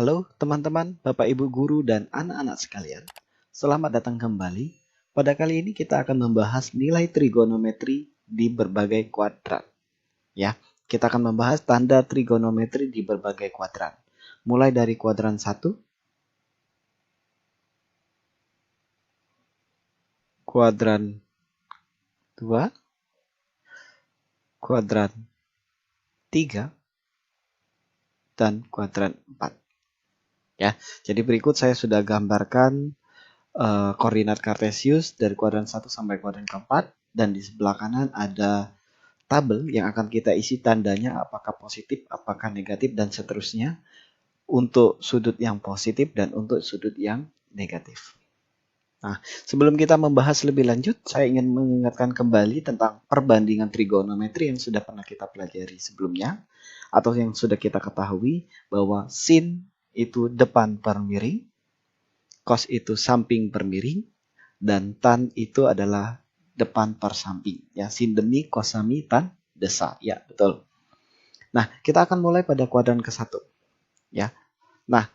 Halo teman-teman, Bapak Ibu guru dan anak-anak sekalian. Selamat datang kembali. Pada kali ini kita akan membahas nilai trigonometri di berbagai kuadran. Ya, kita akan membahas tanda trigonometri di berbagai kuadran. Mulai dari kuadran 1, kuadran 2, kuadran 3, dan kuadran 4. Ya, jadi berikut saya sudah gambarkan koordinat kartesius dari kuadran 1 sampai kuadran keempat, dan di sebelah kanan ada tabel yang akan kita isi tandanya apakah positif, apakah negatif, dan seterusnya untuk sudut yang positif dan untuk sudut yang negatif. Nah, sebelum kita membahas lebih lanjut, saya ingin mengingatkan kembali tentang perbandingan trigonometri yang sudah pernah kita pelajari sebelumnya, atau yang sudah kita ketahui bahwa sin itu depan per miring, cos itu samping per miring, dan tan itu adalah depan per samping. Ya, sin demi, cos sami, tan desa. Ya, betul. Nah, kita akan mulai pada kuadran ke-1. Ya. Nah,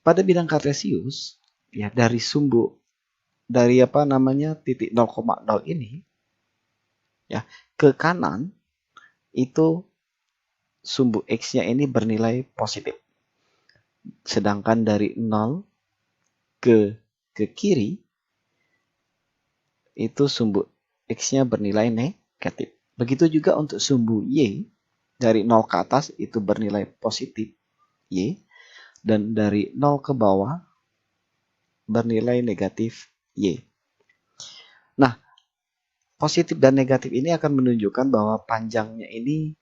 pada bidang kartesius, ya dari titik 0,0 ini, ya ke kanan itu sumbu x-nya ini bernilai positif. Sedangkan dari 0 ke kiri itu sumbu x-nya bernilai negatif. Begitu juga untuk sumbu y dari 0 ke atas itu bernilai positif y, dan dari 0 ke bawah bernilai negatif y. Nah, positif dan negatif ini akan menunjukkan bahwa panjangnya ini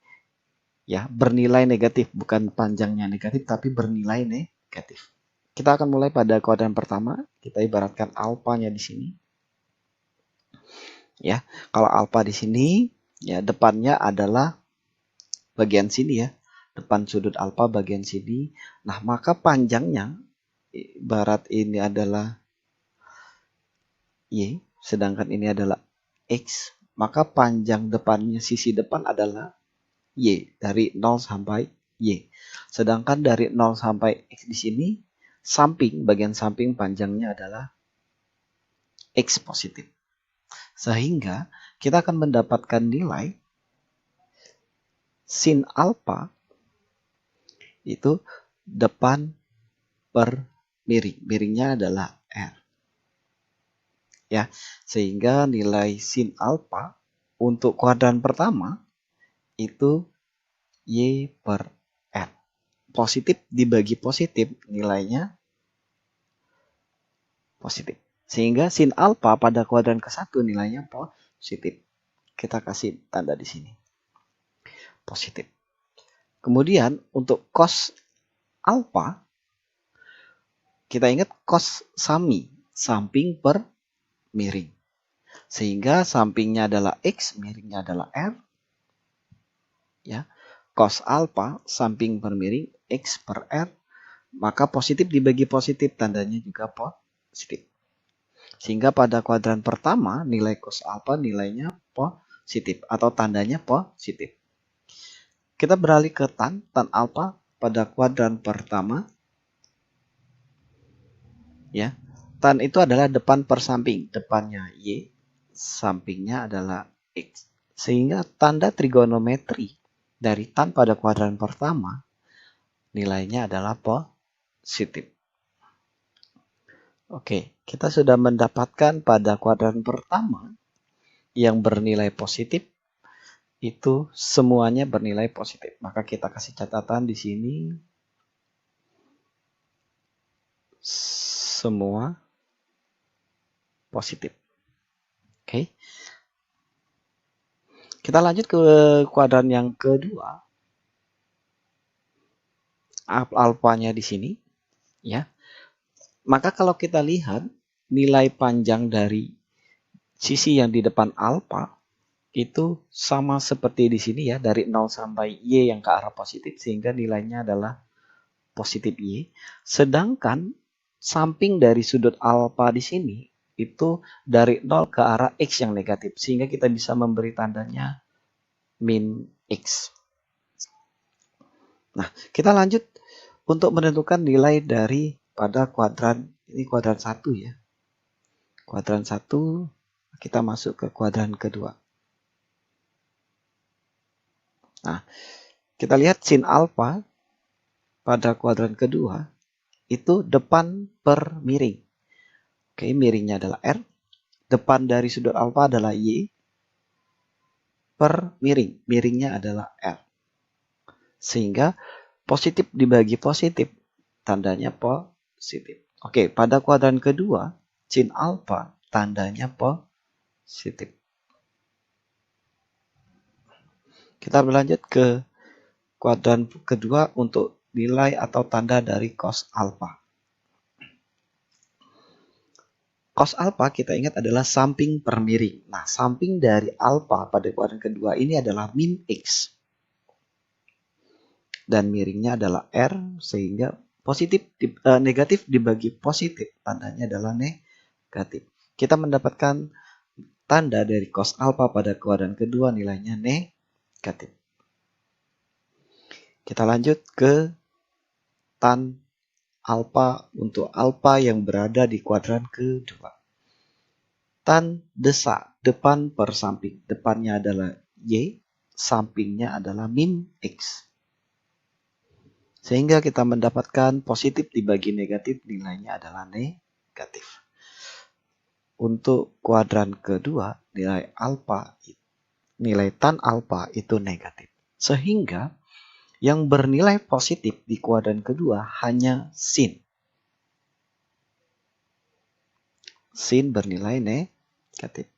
ya bernilai negatif, bukan panjangnya negatif tapi bernilai negatif. Kita akan mulai pada kuadran pertama, kita ibaratkan alfanya di sini. Ya, kalau alfa di sini ya depannya adalah bagian sini ya. Depan sudut alfa bagian sini. Nah, maka panjangnya ibarat ini adalah y, sedangkan ini adalah x, maka panjang depannya sisi depan adalah y dari 0 sampai y. Sedangkan dari 0 sampai x di sini samping, bagian samping panjangnya adalah x positif. Sehingga kita akan mendapatkan nilai sin alfa itu depan per miring. Miringnya adalah r. Ya, sehingga nilai sin alfa untuk kuadran pertama itu y per r. Positif dibagi positif nilainya positif. Sehingga sin alfa pada kuadran ke-1 nilainya positif. Kita kasih tanda di sini. Positif. Kemudian untuk cos alfa, kita ingat cos sami, samping per miring. Sehingga sampingnya adalah x, miringnya adalah r. Ya, cos alfa samping per miring x per r, maka positif dibagi positif tandanya juga positif. Sehingga pada kuadran pertama nilai cos alfa nilainya positif atau tandanya positif. Kita beralih ke tan alfa pada kuadran pertama. Ya, tan itu adalah depan per samping, depannya y, sampingnya adalah x. Sehingga tanda trigonometri dari tan pada kuadran pertama nilainya adalah positif. Oke, kita sudah mendapatkan pada kuadran pertama yang bernilai positif itu semuanya bernilai positif. Maka kita kasih catatan di sini semua positif. Oke. Kita lanjut ke kuadran yang kedua. Alfanya di sini, ya. Maka kalau kita lihat nilai panjang dari sisi yang di depan alfa itu sama seperti di sini ya, dari 0 sampai y yang ke arah positif sehingga nilainya adalah positif y. Sedangkan samping dari sudut alfa di sini itu dari 0 ke arah x yang negatif sehingga kita bisa memberi tandanya min x. Nah, kita lanjut untuk menentukan nilai dari pada kuadran, ini kuadran 1 ya. Kuadran 1, kita masuk ke kuadran kedua. Nah, kita lihat sin alfa pada kuadran kedua itu depan per miring. Oke, miringnya adalah R. Depan dari sudut alfa adalah Y. Per miring. Miringnya adalah R. Sehingga positif dibagi positif. Tandanya positif. Oke, pada kuadran kedua, sin alfa tandanya positif. Kita berlanjut ke kuadran kedua untuk nilai atau tanda dari cos alfa. Cos alfa kita ingat adalah samping per miring. Nah, samping dari alfa pada kuadran kedua ini adalah min X. Dan miringnya adalah R, sehingga negatif dibagi positif. Tandanya adalah negatif. Kita mendapatkan tanda dari cos alfa pada kuadran kedua nilainya negatif. Kita lanjut ke tan alfa untuk alfa yang berada di kuadran kedua. Tan desak depan per samping. Depannya adalah Y, sampingnya adalah min X. Sehingga kita mendapatkan positif dibagi negatif, nilainya adalah negatif. Untuk kuadran kedua, nilai tan alfa itu negatif. Sehingga yang bernilai positif di kuadran kedua hanya sin. Sin bernilai negatif.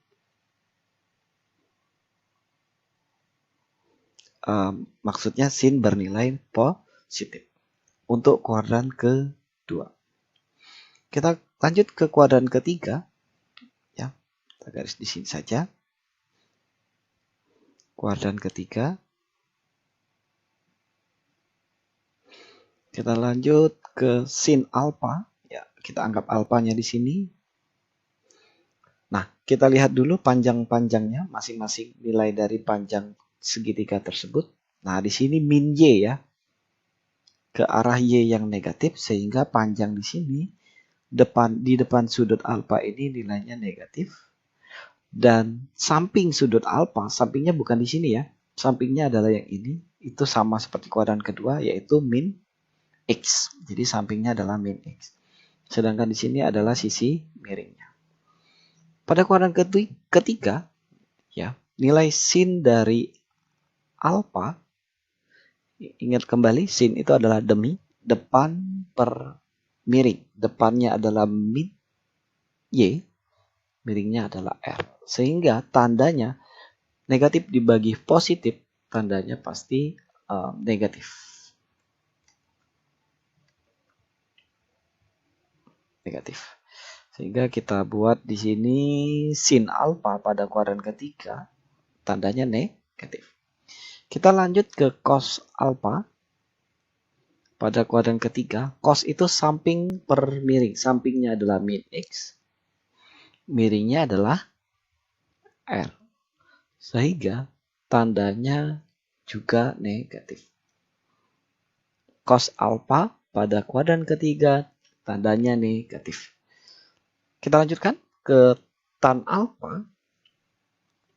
Maksudnya sin bernilai positif. Untuk kuadran kedua. Kita lanjut ke kuadran ketiga. Ya, kita garis di sini saja. Kuadran ketiga. Kita lanjut ke sin alfa. Ya, kita anggap alfanya di sini. Nah, kita lihat dulu panjang-panjangnya, masing-masing nilai dari panjang segitiga tersebut. Nah, di sini min Y ya. Ke arah Y yang negatif, sehingga panjang di sini di depan sudut alfa ini nilainya negatif. Dan samping sudut alfa, sampingnya bukan di sini ya. Sampingnya adalah yang ini. Itu sama seperti kuadran kedua, yaitu min X. Jadi sampingnya adalah min X. Sedangkan di sini adalah sisi miringnya. Pada kuadran ketiga, ya, nilai sin dari alfa, ingat kembali, sin itu adalah depan per miring. Depannya adalah min Y, miringnya adalah R. Sehingga tandanya negatif dibagi positif, tandanya pasti negatif. Sehingga kita buat di sini sin alfa pada kuadran ketiga, tandanya negatif. Kita lanjut ke cos alfa. Pada kuadran ketiga, cos itu samping per miring. Sampingnya adalah min X. Miringnya adalah R. Sehingga tandanya juga negatif. Cos alfa pada kuadran ketiga, tandanya negatif. Kita lanjutkan ke tan alfa.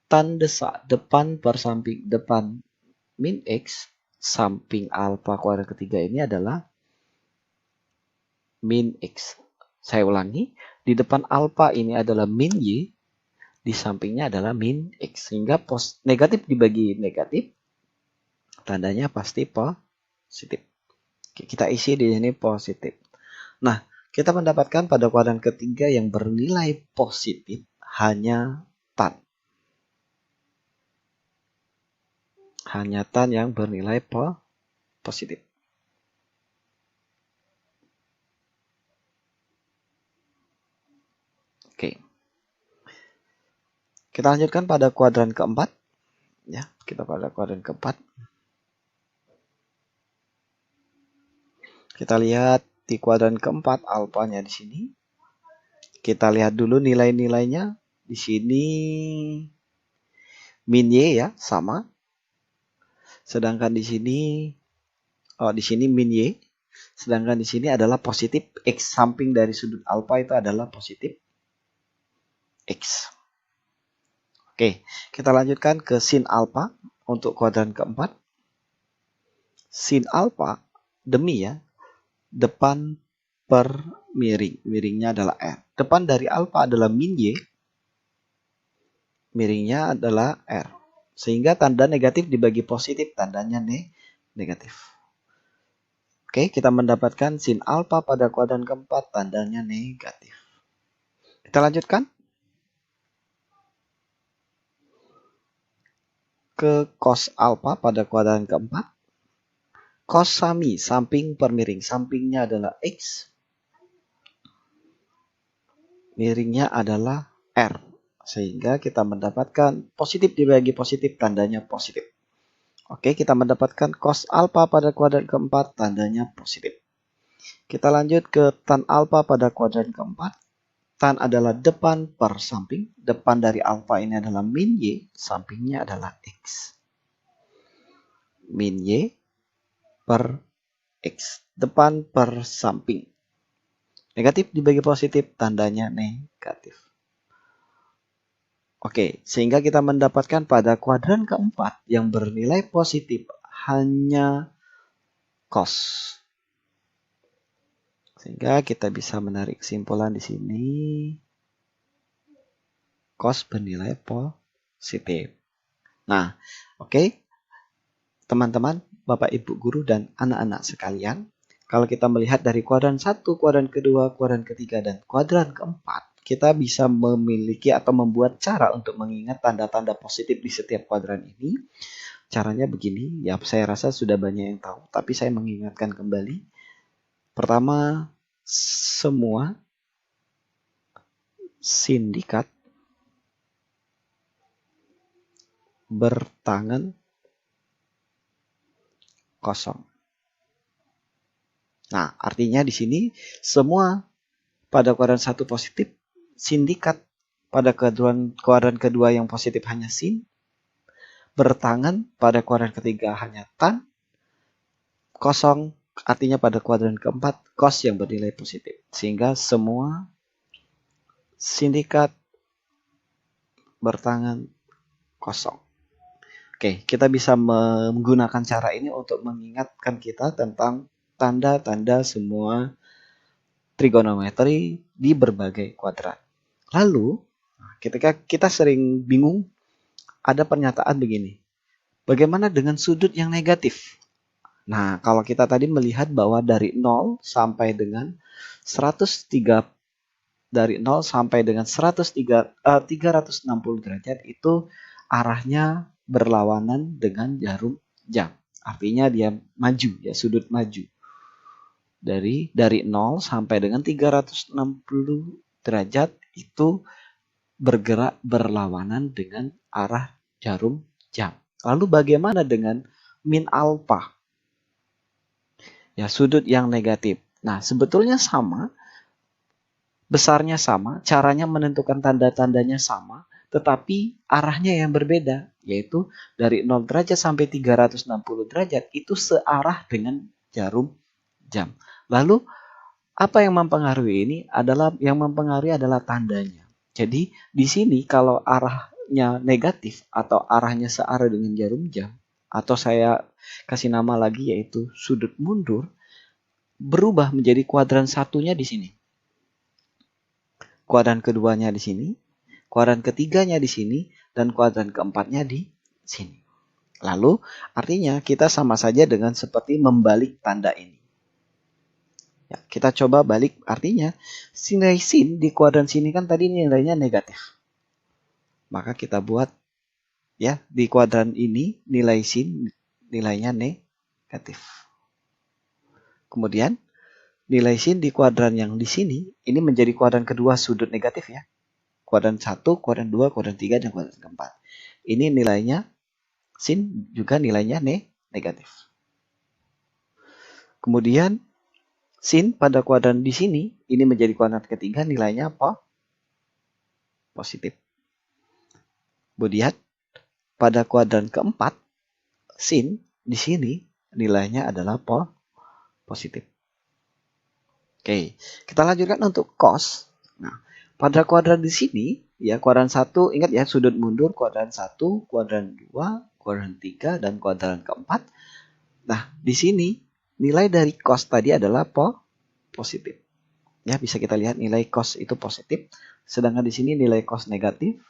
Tan desak depan per samping, depan min X, samping alfa kuadran ketiga ini adalah min X. Saya ulangi, di depan alfa ini adalah min Y, di sampingnya adalah min X. Sehingga negatif dibagi negatif, tandanya pasti positif. Kita isi di sini positif. Nah, kita mendapatkan pada kuadran ketiga yang bernilai positif hanya tan. Hanya tan yang bernilai positif. Oke. Kita lanjutkan pada kuadran keempat. Ya, kita pada kuadran keempat. Kita lihat di kuadran keempat alfanya di sini. Kita lihat dulu nilai-nilainya. Di sini min Y ya, sama. Sedangkan di sini min Y. Sedangkan di sini adalah positif X. Samping dari sudut alfa itu adalah positif X. Oke, kita lanjutkan ke sin alfa untuk kuadran keempat. Sin alfa demi ya, depan per miring. Miringnya adalah R. Depan dari alfa adalah min Y. Miringnya adalah R. Sehingga tanda negatif dibagi positif, tandanya negatif. Oke, kita mendapatkan sin alfa pada kuadran keempat, tandanya negatif. Kita lanjutkan ke cos alfa pada kuadran keempat. Cos sami, samping per miring. Sampingnya adalah X. Miringnya adalah R. Sehingga kita mendapatkan positif dibagi positif, tandanya positif. Oke, kita mendapatkan cos alfa pada kuadran keempat, tandanya positif. Kita lanjut ke tan alfa pada kuadran keempat. Tan adalah depan per samping. Depan dari alfa ini adalah min Y. Sampingnya adalah X. Min Y per X. Depan per samping. Negatif dibagi positif, tandanya negatif. Oke, sehingga kita mendapatkan pada kuadran keempat yang bernilai positif hanya cos. Sehingga kita bisa menarik kesimpulan di sini. Cos bernilai positif. Nah, oke. Teman-teman, Bapak Ibu guru dan anak-anak sekalian, kalau kita melihat dari kuadran 1, kuadran kedua, kuadran ketiga, dan kuadran keempat, kita bisa memiliki atau membuat cara untuk mengingat tanda-tanda positif di setiap kuadran ini. Caranya begini, ya saya rasa sudah banyak yang tahu, tapi saya mengingatkan kembali. Pertama, semua sindikat bertangan kosong. Nah, artinya di sini semua pada kuadran 1 positif, sindikat pada kuadran kedua yang positif hanya sin, bertangan pada kuadran ketiga hanya tan, kosong artinya pada kuadran keempat cos yang bernilai positif. Sehingga semua sindikat bertangan kosong. Oke, kita bisa menggunakan cara ini untuk mengingatkan kita tentang tanda-tanda semua trigonometri di berbagai kuadran. Lalu, ketika kita sering bingung, ada pernyataan begini. Bagaimana dengan sudut yang negatif? Nah, kalau kita tadi melihat bahwa dari 0 sampai dengan 103 dari 0 sampai dengan 360 derajat itu arahnya berlawanan dengan jarum jam. Artinya dia maju ya, sudut maju. Dari 0 sampai dengan 360 derajat itu bergerak berlawanan dengan arah jarum jam. Lalu bagaimana dengan min alfa? Ya, sudut yang negatif. Nah, sebetulnya sama, besarnya sama, caranya menentukan tanda-tandanya sama, tetapi arahnya yang berbeda, yaitu dari 0 derajat sampai 360 derajat itu searah dengan jarum jam. Lalu apa yang mempengaruhi ini adalah tandanya. Jadi di sini kalau arahnya negatif atau arahnya searah dengan jarum jam, atau saya kasih nama lagi yaitu sudut mundur, berubah menjadi kuadran satunya di sini. Kuadran keduanya di sini, kuadran ketiganya di sini, dan kuadran keempatnya di sini. Lalu artinya kita sama saja dengan seperti membalik tanda ini. Ya, kita coba balik, artinya nilai sin di kuadran sini kan tadi nilainya negatif. Maka kita buat ya di kuadran ini nilai sin nilainya negatif. Kemudian nilai sin di kuadran yang di sini ini menjadi kuadran kedua sudut negatif ya. Kuadran 1, kuadran 2, kuadran 3, dan kuadran keempat. Ini nilainya sin juga nilainya negatif. Kemudian sin pada kuadran di sini, ini menjadi kuadran ketiga, nilainya positif. Kemudian pada kuadran keempat, sin di sini nilainya adalah positif. Oke, kita lanjutkan untuk cos. Nah, pada kuadran di sini, ya kuadran 1, ingat ya sudut mundur kuadran 1, kuadran 2, kuadran 3, dan kuadran keempat. Nah, di sini nilai dari cos tadi adalah positif. Ya, bisa kita lihat nilai cos itu positif. Sedangkan di sini nilai cos negatif.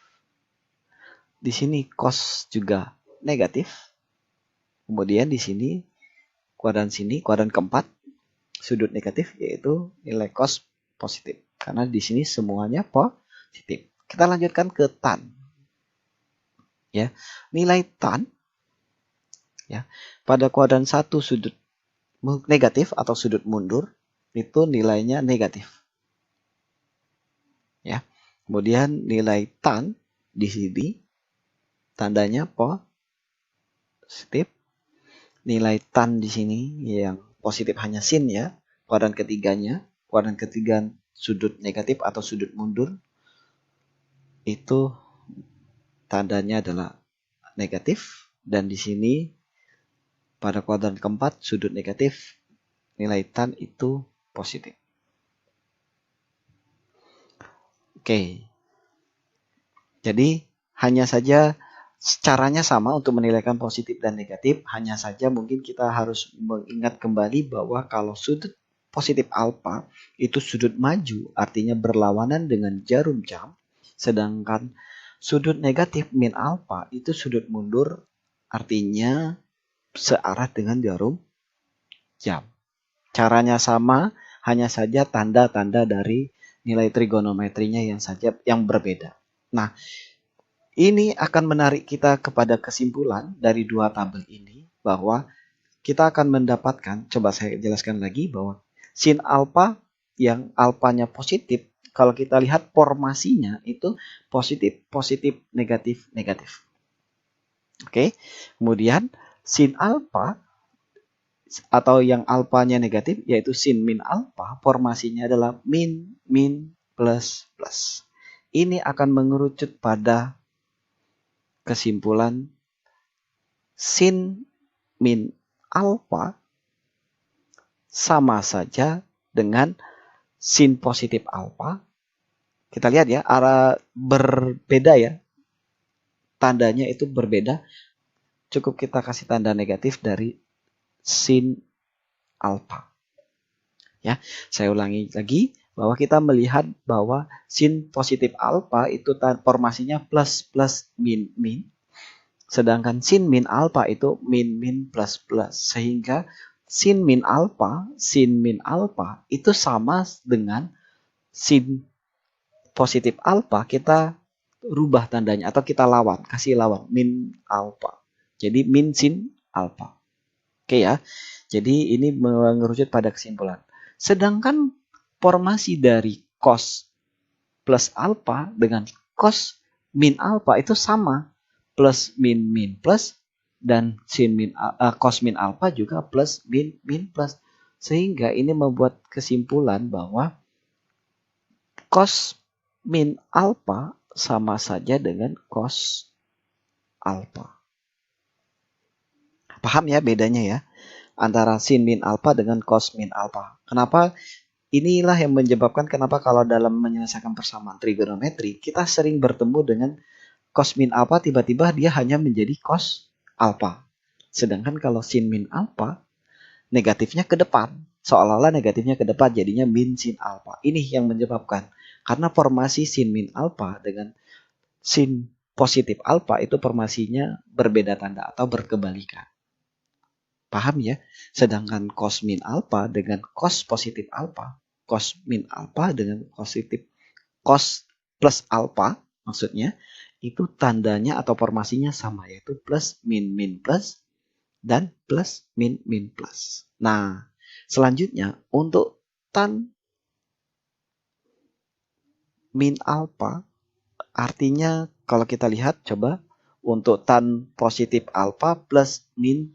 Di sini cos juga negatif. Kemudian di sini, kuadran keempat, sudut negatif, yaitu nilai cos positif. Karena di sini semuanya positif. Kita lanjutkan ke tan. Ya, nilai tan ya pada kuadran 1 sudut negatif atau sudut mundur itu nilainya negatif. Ya. Kemudian nilai tan di sini tandanya positif. Nilai tan di sini yang positif hanya sin ya. Kuadran ketiga sudut negatif atau sudut mundur itu tandanya adalah negatif, dan di sini pada kuadran keempat sudut negatif nilai tan itu positif. Oke. Jadi hanya saja caranya sama untuk menilaikan positif dan negatif, hanya saja mungkin kita harus mengingat kembali bahwa kalau sudut positif alfa itu sudut maju, artinya berlawanan dengan jarum jam, sedangkan sudut negatif min alfa itu sudut mundur, artinya searah dengan jarum jam. Caranya sama, hanya saja tanda-tanda dari nilai trigonometrinya yang berbeda. Nah, ini akan menarik kita kepada kesimpulan dari dua tabel ini bahwa kita akan mendapatkan, coba saya jelaskan lagi, bahwa sin alfa yang alfanya positif, kalau kita lihat formasinya itu positif, positif, negatif, negatif. Oke, kemudian sin alfa atau yang alfanya negatif yaitu sin min alfa, formasinya adalah min, min, plus, plus. Ini akan mengerucut pada kesimpulan sin min alfa sama saja dengan sin positif alfa. Kita lihat ya, arah berbeda ya. Tandanya itu berbeda. Cukup kita kasih tanda negatif dari sin alfa. Ya, saya ulangi lagi bahwa kita melihat bahwa sin positif alfa itu formasinya plus plus min min. Sedangkan sin min alfa itu min min plus plus, sehingga sin min alfa itu sama dengan sin positif alfa, kita rubah tandanya atau kita lawan, kasih lawan min alfa. Jadi min sin alfa. Oke ya. Jadi ini mengerucut pada kesimpulan. Sedangkan formasi dari cos plus alfa dengan cos min alfa itu sama. Plus min min plus, dan sin min cos min alfa juga plus min min plus, sehingga ini membuat kesimpulan bahwa cos min alfa sama saja dengan cos alfa. Paham ya bedanya ya antara sin min alfa dengan cos min alfa? Kenapa? Inilah yang menyebabkan kenapa kalau dalam menyelesaikan persamaan trigonometri kita sering bertemu dengan cos min alfa, tiba-tiba dia hanya menjadi cos alfa. Sedangkan kalau sin min alfa, negatifnya ke depan. Seolah-olah negatifnya ke depan, jadinya min sin alfa. Ini yang menyebabkan. Karena formasi sin min alfa dengan sin positif alfa itu formasinya berbeda tanda atau berkebalikan. Paham ya? Sedangkan cos min alfa dengan cos positif alfa, cos min alfa dengan cos plus alfa, maksudnya itu tandanya atau formasinya sama, yaitu plus min min plus dan plus min min plus. Nah, selanjutnya untuk tan min alfa, artinya kalau kita lihat coba untuk tan positif alfa plus min,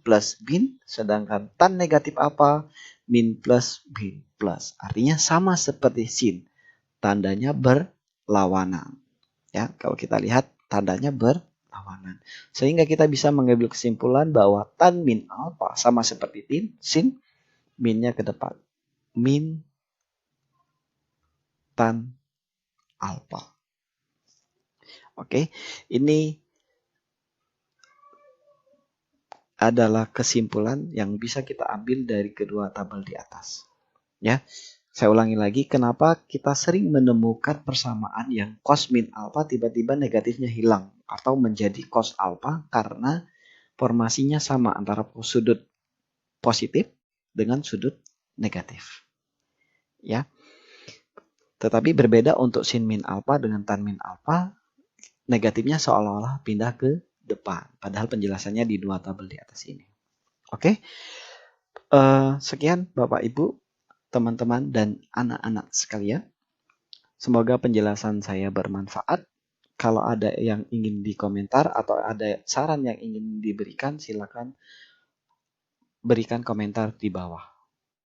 sedangkan tan negatif alfa min plus min plus. Artinya sama seperti sin, tandanya berlawanan. Ya, kalau kita lihat tandanya berlawanan. Sehingga kita bisa mengambil kesimpulan bahwa tan min alfa sama seperti sin, minnya ke depan. Min tan alfa. Oke, ini adalah kesimpulan yang bisa kita ambil dari kedua tabel di atas. Ya, saya ulangi lagi, kenapa kita sering menemukan persamaan yang cos min alfa tiba-tiba negatifnya hilang atau menjadi cos alfa karena formasinya sama antara sudut positif dengan sudut negatif. Ya. Tetapi berbeda untuk sin min alfa dengan tan min alfa, negatifnya seolah-olah pindah ke depan. Padahal penjelasannya di dua tabel di atas ini. Oke, sekian Bapak Ibu, teman-teman, dan anak-anak sekalian. Semoga penjelasan saya bermanfaat. Kalau ada yang ingin dikomentar atau ada saran yang ingin diberikan, silakan berikan komentar di bawah.